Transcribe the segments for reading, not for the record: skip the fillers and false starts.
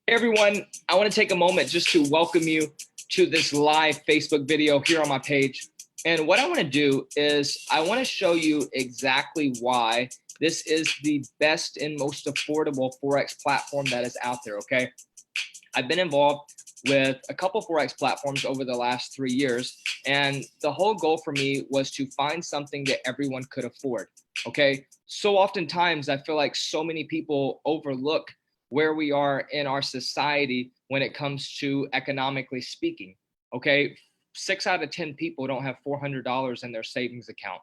Hey everyone, I want to take a moment just to welcome you to this live Facebook video here on my page. And what I want to do is I want to show you exactly why this is the best and most affordable Forex platform that is out there, okay? I've been involved with a couple Forex platforms over the last 3 years, and the whole goal for me was to find something that everyone could afford, okay? So oftentimes I feel like so many people overlook where we are in our society when it comes to economically speaking, okay? 6 out of 10 people don't have $400 in their savings account.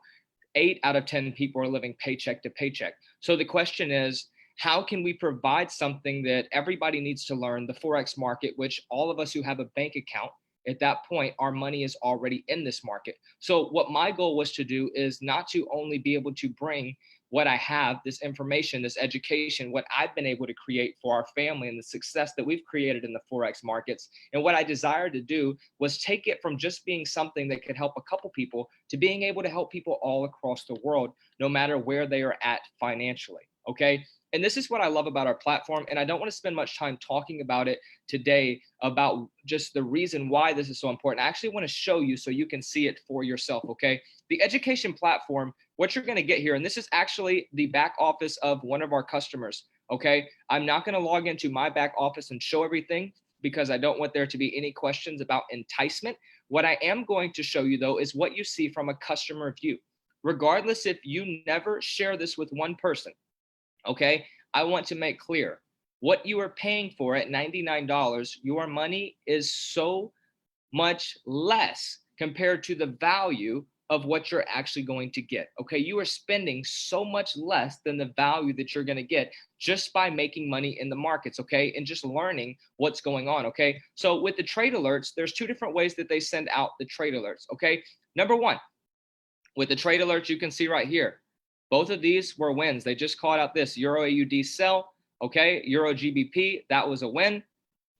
8 out of 10 people are living paycheck to paycheck. So the question is, how can we provide something that everybody needs to learn, the Forex market, which all of us who have a bank account, at that point, our money is already in this market. So what my goal was to do is not to only be able to bring what I have, this information, this education, what I've been able to create for our family and the success that we've created in the Forex markets. And what I desired to do was take it from just being something that could help a couple people to being able to help people all across the world, no matter where they are at financially. Okay. And this is what I love about our platform. And I don't want to spend much time talking about it today, about just the reason why this is so important. I actually want to show you so you can see it for yourself. Okay. The education platform, what you're going to get here, and this is actually the back office of one of our customers. Okay. I'm not going to log into my back office and show everything because I don't want there to be any questions about enticement. What I am going to show you, though, is what you see from a customer view. Regardless if you never share this with one person, okay, I want to make clear what you are paying for at $99. Your money is so much less compared to the value of what you're actually going to get. Okay, you are spending so much less than the value that you're going to get just by making money in the markets, okay, and just learning what's going on. Okay, so with the trade alerts, there's two different ways that they send out the trade alerts. Okay, number one, with the trade alerts, you can see right here, both of these were wins. They just called out this Euro AUD sell, okay, Euro GBP, that was a win.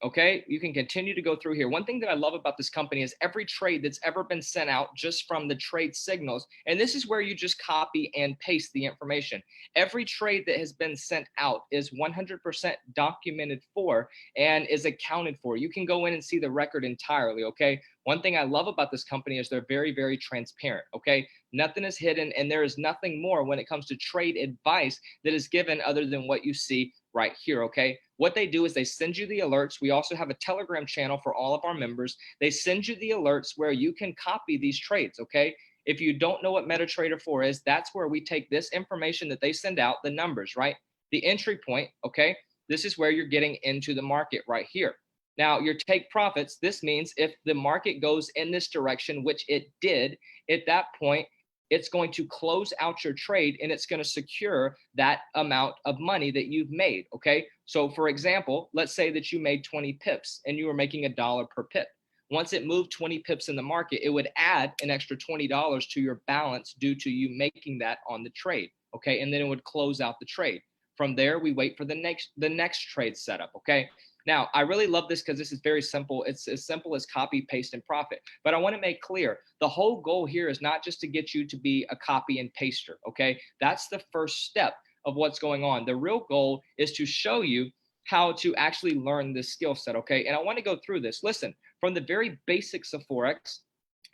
Okay, you can continue to go through here. One thing that I love about this company is every trade that's ever been sent out just from the trade signals, and this is where you just copy and paste the information. Every trade that has been sent out is 100% documented for and is accounted for. You can go in and see the record entirely, okay? One thing I love about this company is they're very, very transparent, okay? Nothing is hidden, and there is nothing more when it comes to trade advice that is given other than what you see right here, okay? What they do is they send you the alerts. We also have a Telegram channel for all of our members. They send you the alerts where you can copy these trades, okay? If you don't know what MetaTrader 4 is, that's where we take this information that they send out, the numbers, right? The entry point, okay? This is where you're getting into the market right here. Now, your take profits, this means if the market goes in this direction, which it did, at that point, it's going to close out your trade and it's going to secure that amount of money that you've made, okay? So for example, let's say that you made 20 pips and you were making $1 per pip. Once it moved 20 pips in the market, it would add an extra $20 to your balance due to you making that on the trade, okay? And then it would close out the trade. From there, we wait for the next trade setup, okay? Now, I really love this because this is very simple. It's as simple as copy, paste, and profit. But I want to make clear, the whole goal here is not just to get you to be a copy and paster, okay? That's the first step of what's going on. The real goal is to show you how to actually learn this skill set, okay? And I want to go through this. Listen, from the very basics of Forex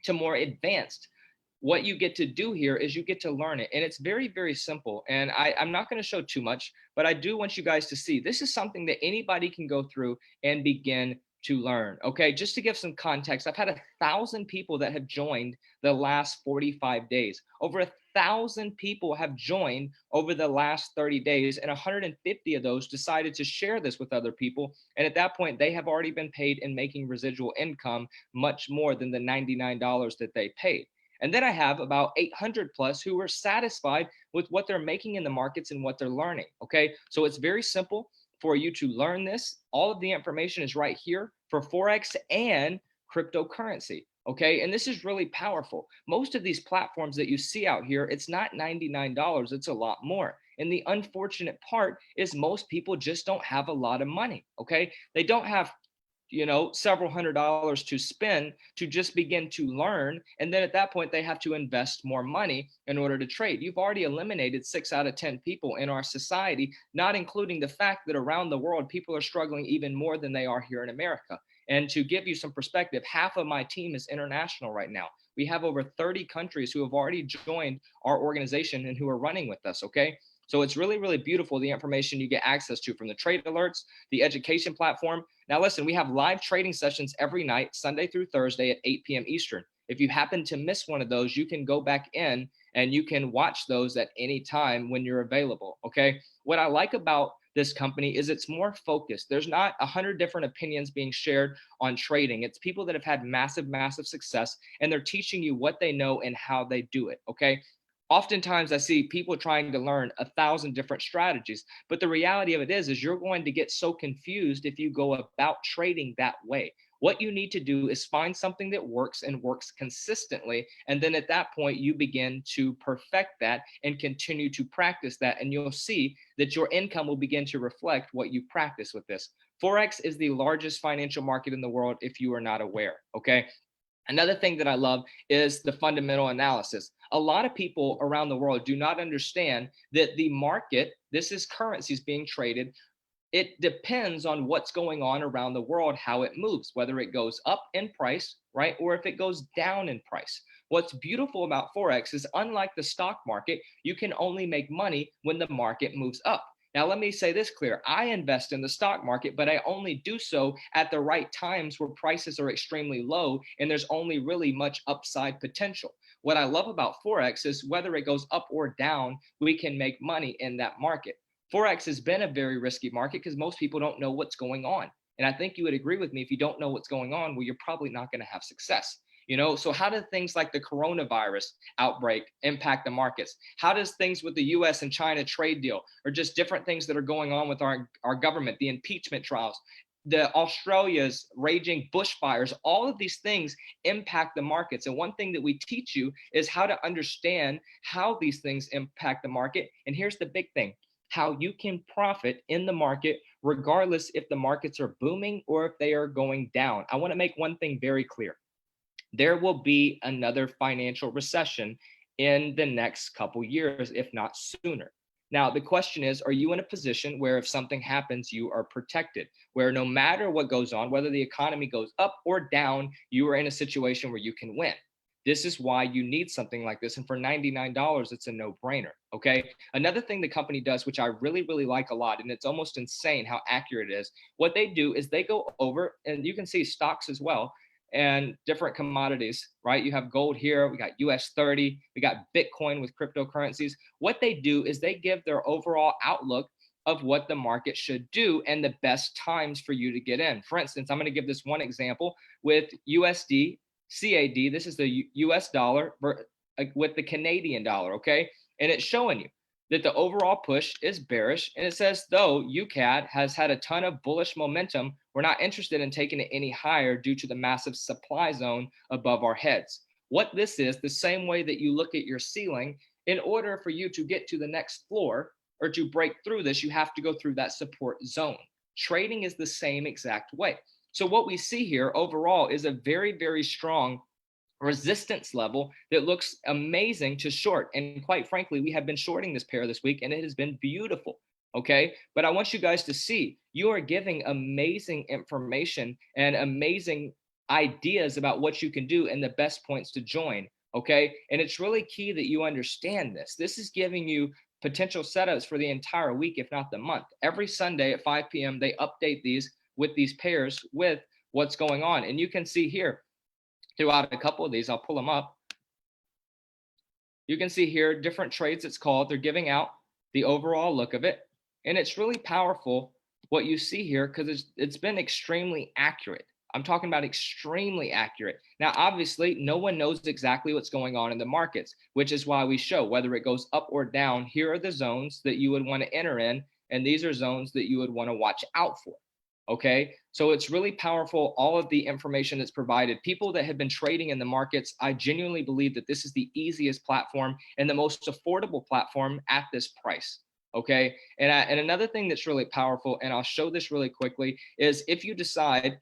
to more advanced, what you get to do here is you get to learn it. And it's very, very simple. And I'm not going to show too much, but I do want you guys to see this is something that anybody can go through and begin to learn. Okay, just to give some context, I've had 1,000 people that have joined the last 45 days. Over 1,000 people have joined over the last 30 days, and 150 of those decided to share this with other people. And at that point, they have already been paid and making residual income much more than the $99 that they paid. And then I have about 800 plus who are satisfied with what they're making in the markets and what they're learning. Okay, so it's very simple for you to learn this. All of the information is right here for Forex and cryptocurrency. Okay, and this is really powerful. Most of these platforms that you see out here, it's not $99, it's a lot more. And the unfortunate part is most people just don't have a lot of money. Okay, they don't have several $100s to spend to just begin to learn. And then at that point, they have to invest more money in order to trade. You've already eliminated 6 out of 10 people in our society, not including the fact that around the world, people are struggling even more than they are here in America. And to give you some perspective, half of my team is international right now. We have over 30 countries who have already joined our organization and who are running with us. Okay. So it's really, really beautiful, the information you get access to from the trade alerts, the education platform. Now, listen, we have live trading sessions every night, Sunday through Thursday at 8 p.m. Eastern. If you happen to miss one of those, you can go back in and you can watch those at any time when you're available. Okay. What I like about this company is it's more focused. There's not 100 different opinions being shared on trading. It's people that have had massive, massive success, and they're teaching you what they know and how they do it. Okay. Oftentimes I see people trying to learn 1,000 different strategies, but the reality of it is you're going to get so confused if you go about trading that way. What you need to do is find something that works and works consistently. And then at that point, you begin to perfect that and continue to practice that. And you'll see that your income will begin to reflect what you practice with this. Forex is the largest financial market in the world if you are not aware. Okay. Another thing that I love is the fundamental analysis. A lot of people around the world do not understand that the market, this is currencies being traded. It depends on what's going on around the world, how it moves, whether it goes up in price, right? Or if it goes down in price. What's beautiful about Forex is unlike the stock market, you can only make money when the market moves up. Now, let me say this clear. I invest in the stock market, but I only do so at the right times where prices are extremely low and there's only really much upside potential. What I love about Forex is whether it goes up or down, we can make money in that market. Forex has been a very risky market because most people don't know what's going on. And I think you would agree with me, if you don't know what's going on, well, you're probably not going to have success. So how do things like the coronavirus outbreak impact the markets? How does things with the US and China trade deal, or just different things that are going on with our government, the impeachment trials, the Australia's raging bushfires, all of these things impact the markets. And one thing that we teach you is how to understand how these things impact the market. And here's the big thing: how you can profit in the market regardless if the markets are booming or if they are going down. I want to make one thing very clear. There will be another financial recession in the next couple years, if not sooner. Now, the question is, are you in a position where if something happens, you are protected, where no matter what goes on, whether the economy goes up or down, you are in a situation where you can win? This is why you need something like this. And for $99, it's a no-brainer. Okay. Another thing the company does, which I really, really like a lot, and it's almost insane how accurate it is. What they do is they go over, and you can see stocks as well, and different commodities, right? You have gold here, we got US 30, we got Bitcoin with cryptocurrencies. What they do is they give their overall outlook of what the market should do and the best times for you to get in. For instance, I'm going to give this one example with USD, CAD. This is the US dollar with the Canadian dollar, okay? And it's showing you that the overall push is bearish. And it says, though UCAD has had a ton of bullish momentum, we're not interested in taking it any higher due to the massive supply zone above our heads. What this is, the same way that you look at your ceiling, in order for you to get to the next floor or to break through this, you have to go through that support zone. Trading is the same exact way. So what we see here overall is a very, very strong resistance level that looks amazing to short. And quite frankly, we have been shorting this pair this week and it has been beautiful. Okay. But I want you guys to see, you are giving amazing information and amazing ideas about what you can do and the best points to join. Okay. And it's really key that you understand this. This is giving you potential setups for the entire week, if not the month. Every Sunday at 5 p.m., they update these with these pairs with what's going on. And you can see here, throughout a couple of these, I'll pull them up. You can see here different trades it's called. They're giving out the overall look of it. And it's really powerful what you see here because it's been extremely accurate. I'm talking about extremely accurate. Now, obviously, no one knows exactly what's going on in the markets, which is why we show whether it goes up or down. Here are the zones that you would want to enter in, and these are zones that you would want to watch out for. Okay, so it's really powerful, all of the information that's provided. People that have been trading in the markets, I genuinely believe that this is the easiest platform and the most affordable platform at this price. Okay, and another thing that's really powerful, and I'll show this really quickly, is if you decide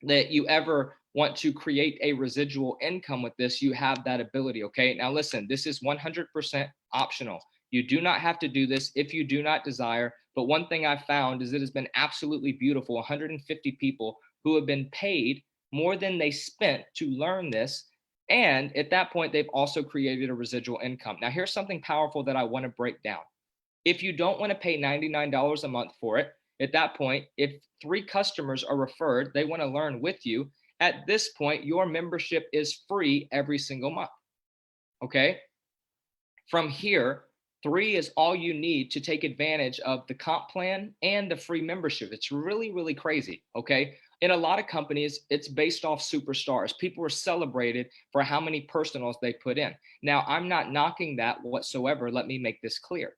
that you ever want to create a residual income with this, you have that ability. Okay. Now, listen, this is 100% optional. You do not have to do this if you do not desire. But one thing I found is it has been absolutely beautiful. 150 people who have been paid more than they spent to learn this. And at that point, they've also created a residual income. Now, here's something powerful that I want to break down. If you don't want to pay $99 a month for it, at that point, if 3 customers are referred, they want to learn with you. At this point, your membership is free every single month. Okay. From here, 3 is all you need to take advantage of the comp plan and the free membership. It's really, really crazy. Okay. In a lot of companies, it's based off superstars. People are celebrated for how many personals they put in. Now, I'm not knocking that whatsoever. Let me make this clear.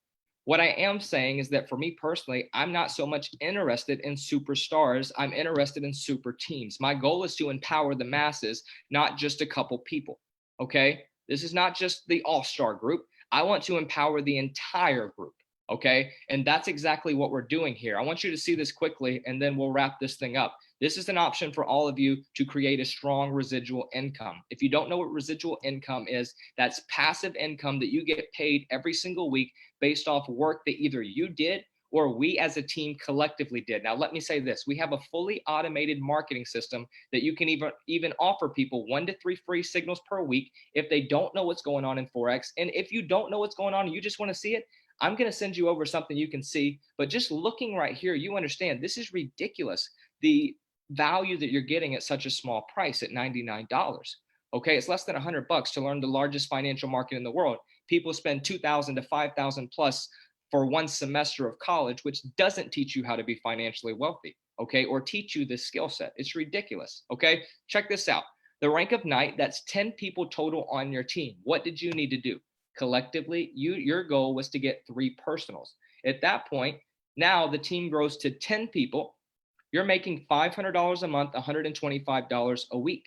What I am saying is that for me personally, I'm not so much interested in superstars. I'm interested in super teams. My goal is to empower the masses, not just a couple people. Okay. This is not just the all-star group. I want to empower the entire group. Okay. And that's exactly what we're doing here. I want you to see this quickly and then we'll wrap this thing up. This is an option for all of you to create a strong residual income. If you don't know what residual income is, that's passive income that you get paid every single week based off work that either you did or we as a team collectively did. Now, let me say this. We have a fully automated marketing system that you can even offer people 1 to 3 free signals per week if they don't know what's going on in Forex. And if you don't know what's going on and you just want to see it, I'm going to send you over something you can see. But just looking right here, you understand this is ridiculous. The value that you're getting at such a small price at $99. Okay, it's less than $100 to learn the largest financial market in the world. People spend $2,000 to $5,000 plus for 1 semester of college, which doesn't teach you how to be financially wealthy, okay, or teach you this skill set. It's ridiculous, okay? Check this out. The rank of night, that's 10 people total on your team. What did you need to do? Collectively, your goal was to get 3 personals. At that point, now the team grows to 10 people. You're making $500 a month, $125 a week.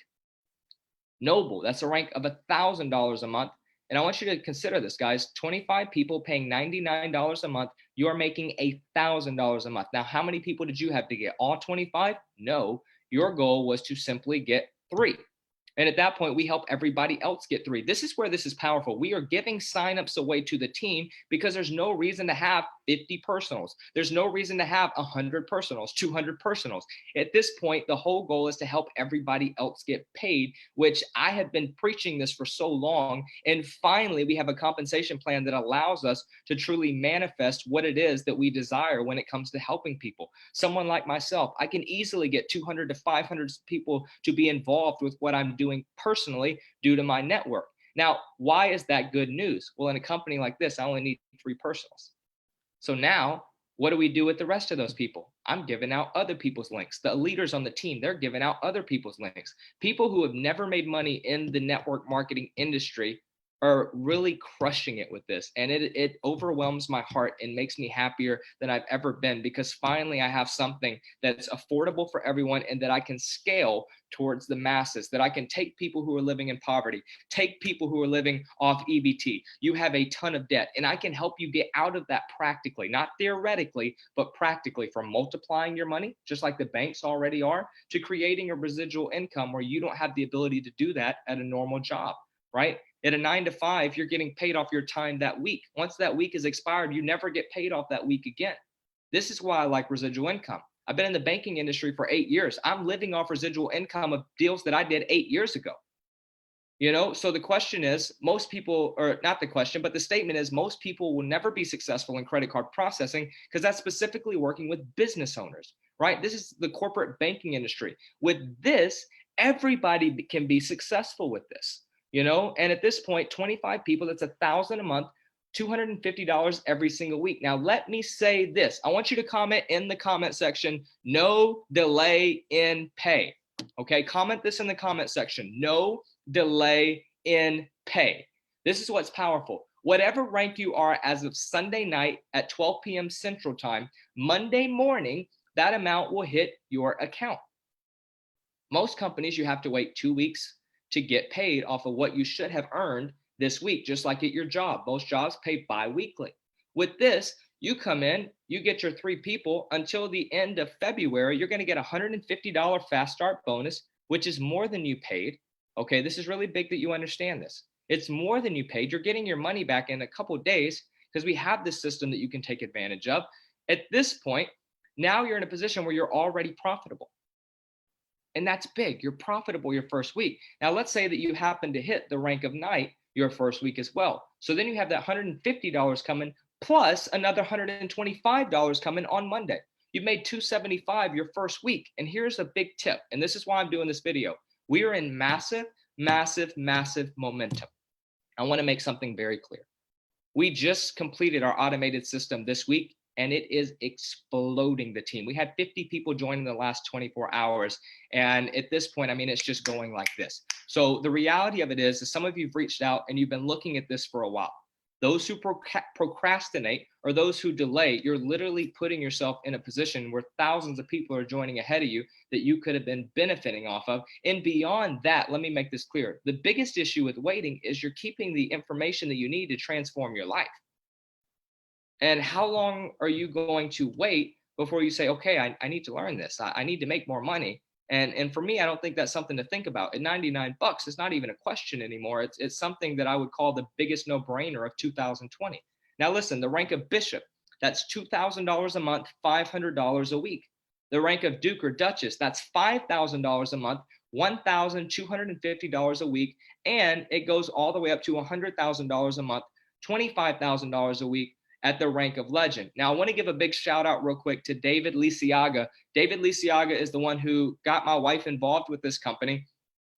Noble, that's a rank of $1,000 a month. And I want you to consider this, guys. 25 people paying $99 a month, you're making $1,000 a month. Now, how many people did you have to get? All 25? No. Your goal was to simply get 3. And at that point, we help everybody else get 3. This is where this is powerful. We are giving signups away to the team because there's no reason to have 50 personals. There's no reason to have 100 personals, 200 personals. At this point, the whole goal is to help everybody else get paid, which I have been preaching this for so long. And finally, we have a compensation plan that allows us to truly manifest what it is that we desire when it comes to helping people. Someone like myself, I can easily get 200 to 500 people to be involved with what I'm doing personally due to my network. Now, why is that good news? Well, in a company like this, I only need 3 personals. So now what do we do with the rest of those people? I'm giving out other people's links. The leaders on the team, they're giving out other people's links. People who have never made money in the network marketing industry are really crushing it with this. And it overwhelms my heart and makes me happier than I've ever been because finally I have something that's affordable for everyone and that I can scale towards the masses, that I can take people who are living in poverty, take people who are living off EBT. You have a ton of debt and I can help you get out of that practically, not theoretically, but practically, from multiplying your money, just like the banks already are, to creating a residual income where you don't have the ability to do that at a normal job, right? At a 9 to 5, you're getting paid off your time that week. Once that week is expired, you never get paid off that week again. This is why I like residual income. I've been in the banking industry for 8 years. I'm living off residual income of deals that I did 8 years ago. You know, so the question is, most people, or not the question, but the statement is most people will never be successful in credit card processing because that's specifically working with business owners, right? This is the corporate banking industry. With this, everybody can be successful with this. You know, and at this point, 25 people, that's $1,000 a month, $250 every single week. Now, let me say this. I want you to comment in the comment section, no delay in pay. Okay, comment this in the comment section, no delay in pay. This is what's powerful. Whatever rank you are as of Sunday night at 12 p.m. Central Time, Monday morning, that amount will hit your account. Most companies, you have to wait 2 weeks to get paid off of what you should have earned this week, just like at your job. Most jobs pay bi-weekly. With this, You come in, you get your 3 people until the end of February, you're going to get a $150 fast start bonus, which is more than you paid. Okay, this is really big that you understand this. It's more than you paid. You're getting your money back in a couple days because we have this system that you can take advantage of. At this point, now you're in a position where you're already profitable. And that's big. You're profitable your first week. Now, let's say that you happen to hit the rank of night your first week as well. So then you have that $150 coming plus another $125 coming on Monday. You've made $275 your first week. And here's a big tip. And this is why I'm doing this video. We are in massive, massive, massive momentum. I want to make something very clear. We just completed our automated system this week, and it is exploding the team. We had 50 people join in the last 24 hours. And at this point, I mean, it's just going like this. So the reality of it is some of you've reached out and you've been looking at this for a while. Those who procrastinate or those who delay, you're literally putting yourself in a position where thousands of people are joining ahead of you that you could have been benefiting off of. And beyond that, let me make this clear. The biggest issue with waiting is you're keeping the information that you need to transform your life. And how long are you going to wait before you say, okay, I need to learn this. I need to make more money. And for me, I don't think that's something to think about. At 99 bucks, it's not even a question anymore. It's something that I would call the biggest no-brainer of 2020. Now, listen, the rank of bishop, that's $2,000 a month, $500 a week. The rank of duke or duchess, that's $5,000 a month, $1,250 a week. And it goes all the way up to $100,000 a month, $25,000 a week at the rank of legend. Now, I want to give a big shout out real quick to David Lisiaga. David Lisiaga is the one who got my wife involved with this company.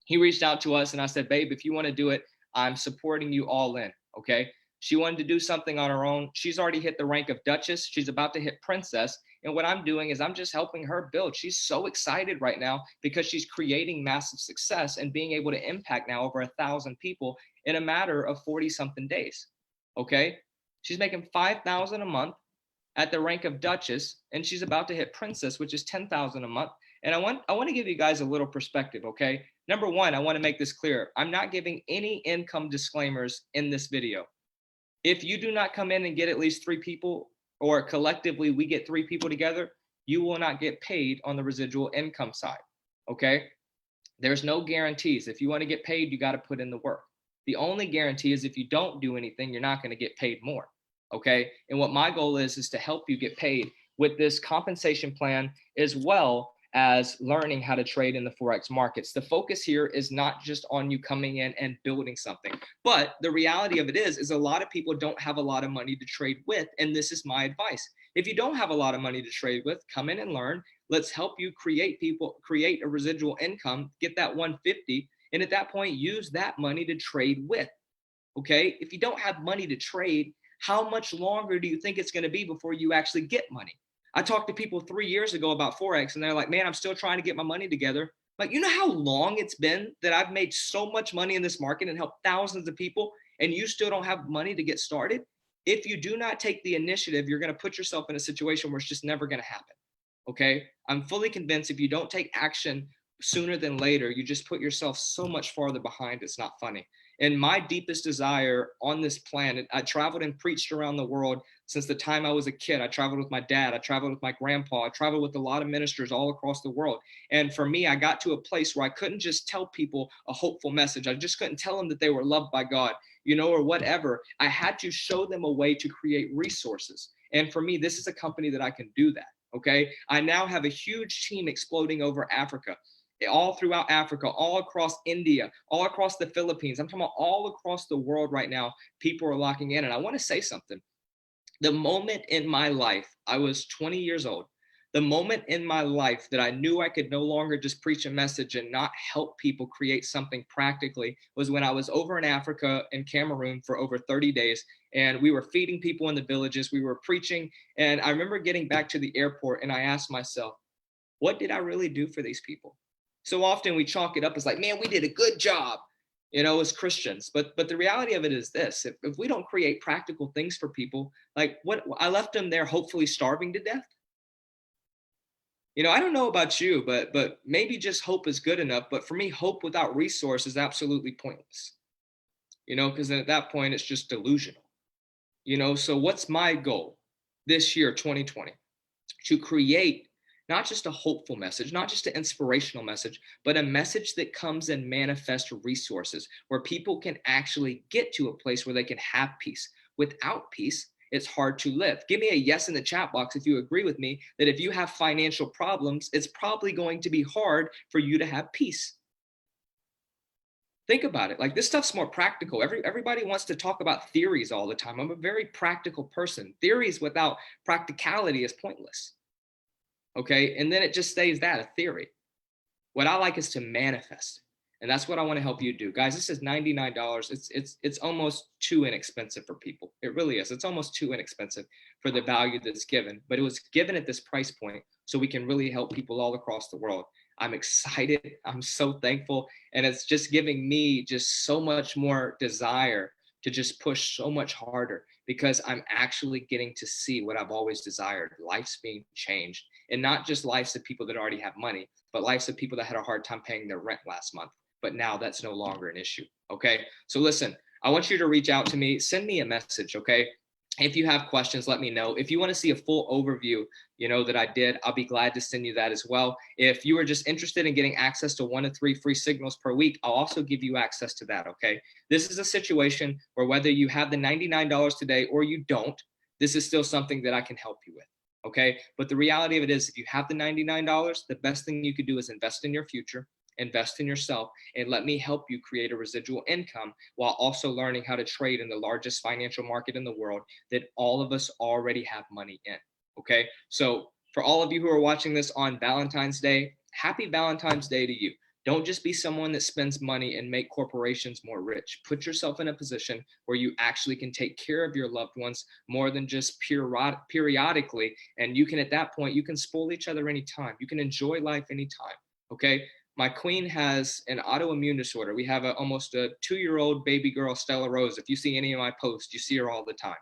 He reached out to us and I said, babe, if you want to do it, I'm supporting you all in, okay? She wanted to do something on her own. She's already hit the rank of duchess. She's about to hit princess. And what I'm doing is I'm just helping her build. She's so excited right now because she's creating massive success and being able to impact now over 1,000 people in a matter of 40 something days, okay? She's making $5,000 a month at the rank of duchess, and she's about to hit princess, which is $10,000 a month. And I want to give you guys a little perspective, okay? Number one, I want to make this clear. I'm not giving any income disclaimers in this video. If you do not come in and get at least 3 people, or collectively we get 3 people together, you will not get paid on the residual income side, okay? There's no guarantees. If you want to get paid, you got to put in the work. The only guarantee is if you don't do anything, you're not going to get paid more. Okay. And what my goal is to help you get paid with this compensation plan, as well as learning how to trade in the Forex markets. The focus here is not just on you coming in and building something, but the reality of it is a lot of people don't have a lot of money to trade with. And this is my advice. If you don't have a lot of money to trade with, come in and learn. Let's help you create a residual income, get that 150. And at that point, use that money to trade with. Okay. If you don't have money to trade, how much longer do you think it's going to be before you actually get money? I talked to people 3 years ago about Forex and they're like, man, I'm still trying to get my money together. Like, you know how long it's been that I've made so much money in this market and helped thousands of people, and you still don't have money to get started? If you do not take the initiative, you're going to put yourself in a situation where it's just never going to happen. Okay. I'm fully convinced if you don't take action sooner than later, you just put yourself so much farther behind. It's not funny. And my deepest desire on this planet, I traveled and preached around the world since the time I was a kid. I traveled with my dad. I traveled with my grandpa. I traveled with a lot of ministers all across the world. And for me, I got to a place where I couldn't just tell people a hopeful message. I just couldn't tell them that they were loved by God, or whatever. I had to show them a way to create resources. And for me, this is a company that I can do that. Okay. I now have a huge team exploding over Africa, all throughout Africa, all across India, all across the Philippines. I'm talking about all across the world right now. People are locking in. And I want to say something. The moment in my life, I was 20 years old. The moment in my life that I knew I could no longer just preach a message and not help people create something practically was when I was over in Africa in Cameroon for over 30 days. And we were feeding people in the villages. We were preaching. And I remember getting back to the airport and I asked myself, what did I really do for these people? So often we chalk it up as like, man, we did a good job, as Christians. But the reality of it is this: if we don't create practical things for people, like what I left them there, hopefully starving to death. I don't know about you, but maybe just hope is good enough. But for me, hope without resource is absolutely pointless. Because then at that point it's just delusional. So what's my goal? this year, 2020, to create not just a hopeful message, not just an inspirational message, but a message that comes and manifest resources where people can actually get to a place where they can have peace. Without peace, it's hard to live. Give me a yes in the chat box if you agree with me that if you have financial problems, it's probably going to be hard for you to have peace. Think about it. Like, this stuff's more practical. Everybody wants to talk about theories all the time. I'm a very practical person. Theories without practicality is pointless. Okay. And then it just stays that, a theory. What I like is to manifest. And that's what I want to help you do. Guys, this is $99. It's almost too inexpensive for people. It really is. It's almost too inexpensive for the value that's given, but it was given at this price point so we can really help people all across the world. I'm excited. I'm so thankful. And it's just giving me just so much more desire to just push so much harder because I'm actually getting to see what I've always desired. Life's being changed, and not just lives of people that already have money, but lives of people that had a hard time paying their rent last month. But now that's no longer an issue. Okay. So listen, I want you to reach out to me, send me a message. Okay. If you have questions, let me know. If you want to see a full overview, that I did, I'll be glad to send you that as well. If you are just interested in getting access to 1 to 3 free signals per week, I'll also give you access to that. Okay. This is a situation where whether you have the $99 today or you don't, this is still something that I can help you with. Okay. But the reality of it is, if you have the $99, the best thing you could do is invest in your future, invest in yourself, and let me help you create a residual income while also learning how to trade in the largest financial market in the world that all of us already have money in. Okay. So for all of you who are watching this on Valentine's Day, happy Valentine's Day to you. Don't just be someone that spends money and make corporations more rich. Put yourself in a position where you actually can take care of your loved ones more than just periodically. And you can, at that point, you can spoil each other anytime. You can enjoy life anytime. Okay. My queen has an autoimmune disorder. We have almost a 2-year-old baby girl, Stella Rose. If you see any of my posts, you see her all the time,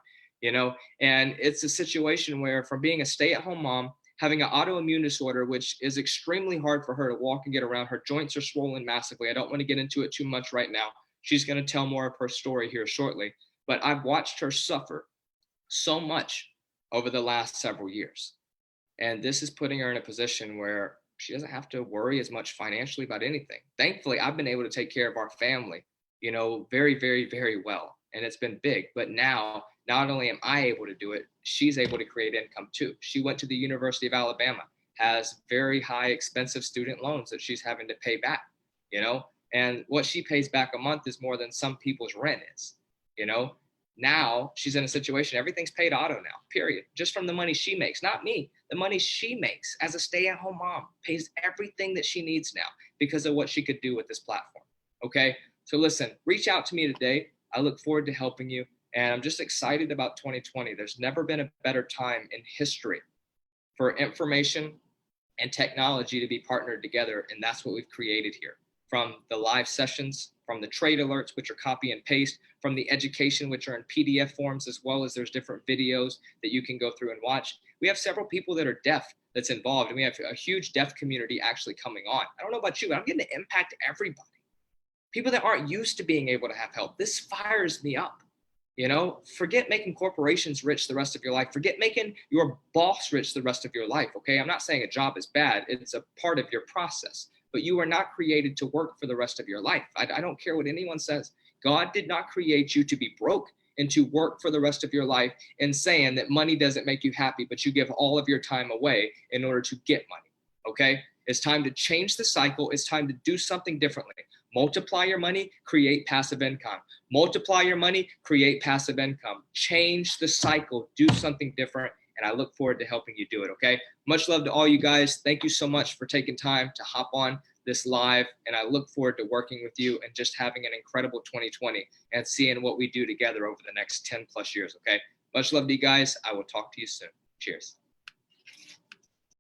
and it's a situation where, from being a stay-at-home mom, having an autoimmune disorder, which is extremely hard for her to walk and get around, her joints are swollen massively. I don't want to get into it too much right now. She's going to tell more of her story here shortly, but I've watched her suffer so much over the last several years. And this is putting her in a position where she doesn't have to worry as much financially about anything. Thankfully, I've been able to take care of our family, very, very, very well. And it's been big. But now, not only am I able to do it, she's able to create income too. She went to the University of Alabama, has very high, expensive student loans that she's having to pay back, and what she pays back a month is more than some people's rent is, Now she's in a situation, everything's paid auto now, period. Just from the money she makes, not me. The money she makes as a stay-at-home mom pays everything that she needs now because of what she could do with this platform. Okay. So listen, reach out to me today. I look forward to helping you. And I'm just excited about 2020. There's never been a better time in history for information and technology to be partnered together. And that's what we've created here. From the live sessions, from the trade alerts, which are copy and paste, from the education, which are in PDF forms, as well as there's different videos that you can go through and watch. We have several people that are deaf that's involved, and we have a huge deaf community actually coming on. I don't know about you, but I'm getting to impact everybody. People that aren't used to being able to have help. This fires me up. Forget making corporations rich the rest of your life. Forget making your boss rich the rest of your life. Okay. I'm not saying a job is bad. It's a part of your process, but you are not created to work for the rest of your life. I don't care what anyone says. God did not create you to be broke and to work for the rest of your life, and saying that money doesn't make you happy, but you give all of your time away in order to get money. Okay. It's time to change the cycle. It's time to do something differently. Multiply your money, create passive income. Multiply your money, create passive income. Change the cycle, do something different. And I look forward to helping you do it. Okay. Much love to all you guys. Thank you so much for taking time to hop on this live. And I look forward to working with you and just having an incredible 2020 and seeing what we do together over the next 10 plus years. Okay. Much love to you guys. I will talk to you soon. Cheers.